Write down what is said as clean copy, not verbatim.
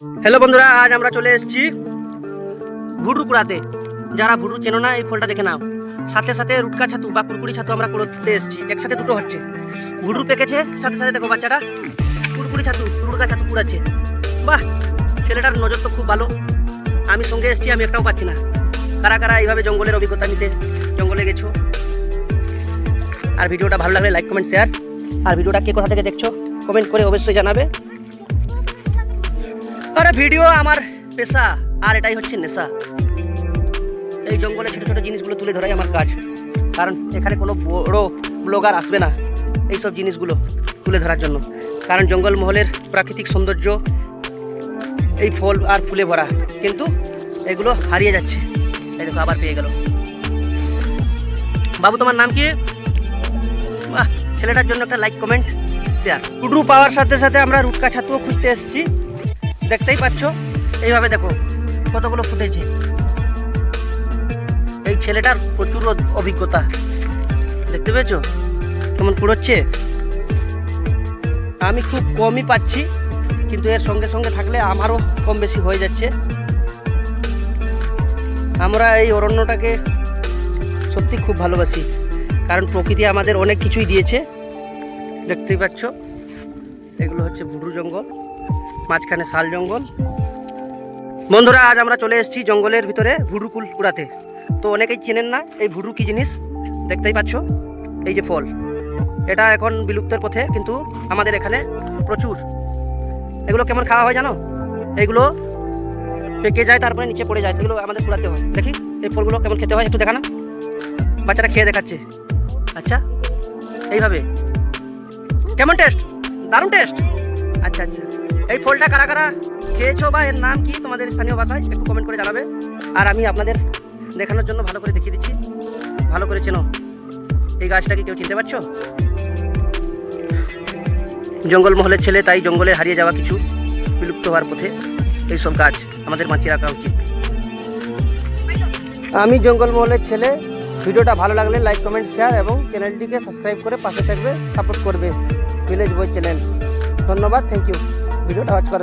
Hello বন্ধুরা, আজ আমরা চলে এসেছি ভুরু কুড়াতে। যারা ভুরু চেনো না, এই ফলটা দেখে নাও। সাথে সাথে রুটকা ছাতু বা কুরকুরি ছাতু আমরা কুড়োতে এসেছি, একসাথে দুটো হচ্ছে। ভুরু পেকেছে, সাথে সাথে দেখো বাচ্চাটা কুরকুরি ছাতু রুটকা ছাতু কুড়াচ্ছে। বাহ, ছেলেটার নজর তো খুব ভালো। আমি সঙ্গে এসেছি, আমি একটাও পাচ্ছি না। কারা কারা এইভাবে জঙ্গলের অভিজ্ঞতা নিতে জঙ্গলে গেছো? আর ভিডিওটা ভালো লাগলে লাইক কমেন্ট শেয়ার। আর ভিডিওটা কে কোথা থেকে দেখছো কমেন্ট করে অবশ্যই জানাবে। আরে ভিডিও আমার পেশা, আর এটাই হচ্ছে নেশা। এই জঙ্গলে ছোট ছোট জিনিসগুলো তুলে ধরাই আমার কাজ, কারণ এখানে কোনো বড় ব্লগার আসবে না এইসব জিনিসগুলো তুলে ধরার জন্য। কারণ জঙ্গলমহলের প্রাকৃতিক সৌন্দর্য এই ফল আর ফুলে ভরা, কিন্তু এগুলো হারিয়ে যাচ্ছে। এই দেখো আবার পেয়ে গেল। বাবু, তোমার নাম কি? বাহ, ছেলেটার জন্য একটা লাইক কমেন্ট শেয়ার। টুডু পাওয়ার সাথে সাথে আমরা রুটকা ছাতুও খুঁজতে এসেছি। দেখতেই পাচ্ছ, এইভাবে দেখো কতগুলো ফুটেছে। এই ছেলেটার প্রচুর অভিজ্ঞতা, দেখতে পেয়েছো কেমন কুড়োচ্ছে। আমি খুব কমই পাচ্ছি, কিন্তু এর সঙ্গে সঙ্গে থাকলে আমারও কম বেশি হয়ে যাচ্ছে। আমরা এই অরণ্যটাকে সত্যি খুব ভালোবাসি, কারণ প্রকৃতি আমাদের অনেক কিছুই দিয়েছে। দেখতেই পাচ্ছ, এগুলো হচ্ছে ভুরু জঙ্গল, মাঝখানে শাল জঙ্গল। বন্ধুরা, আজ আমরা চলে এসেছি জঙ্গলের ভিতরে ভুরু কুল কুড়াতে। তো অনেকেই চেনেন না এই ভুরু কি জিনিস। দেখতেই পাচ্ছ, এই যে ফল, এটা এখন বিলুপ্তের পথে, কিন্তু আমাদের এখানে প্রচুর। এগুলো কেমন খাওয়া হয় জানো? এইগুলো পেকে যায়, তারপরে নিচে পড়ে যায়, এগুলো আমাদের কুড়াতে হয়। দেখি এই ফলগুলো কেমন খেতে হয়, একটু দেখা না। বাচ্চারা খেয়ে দেখাচ্ছে। আচ্ছা, এইভাবে কেমন টেস্ট? দারুণ টেস্ট। আচ্ছা আচ্ছা, এই ফলটা কারা কারা খেয়েছো বা এর নাম কি তোমাদের স্থানীয় ভাষায় একটু কমেন্ট করে জানাবে। আর আমি আপনাদের দেখানোর জন্য ভালো করে দেখিয়ে দিচ্ছি, ভালো করে চেনো। এই গাছটা কি কেউ চিনতে পারছো? জঙ্গলমহলের ছেলে, তাই জঙ্গলে হারিয়ে যাওয়া কিছু বিলুপ্ত হওয়ার পথে এইসব গাছ আমাদের বাঁচিয়ে রাখা উচিত। আমি জঙ্গলমহলের ছেলে। ভিডিওটা ভালো লাগলে লাইক কমেন্ট শেয়ার এবং চ্যানেলটিকে সাবস্ক্রাইব করে পাশে থাকবে, সাপোর্ট করবে ভিলেজ বয় চ্যানেল। ধন্যবাদ, থ্যাংক ইউ ভিডিওটা ওয়াচ করার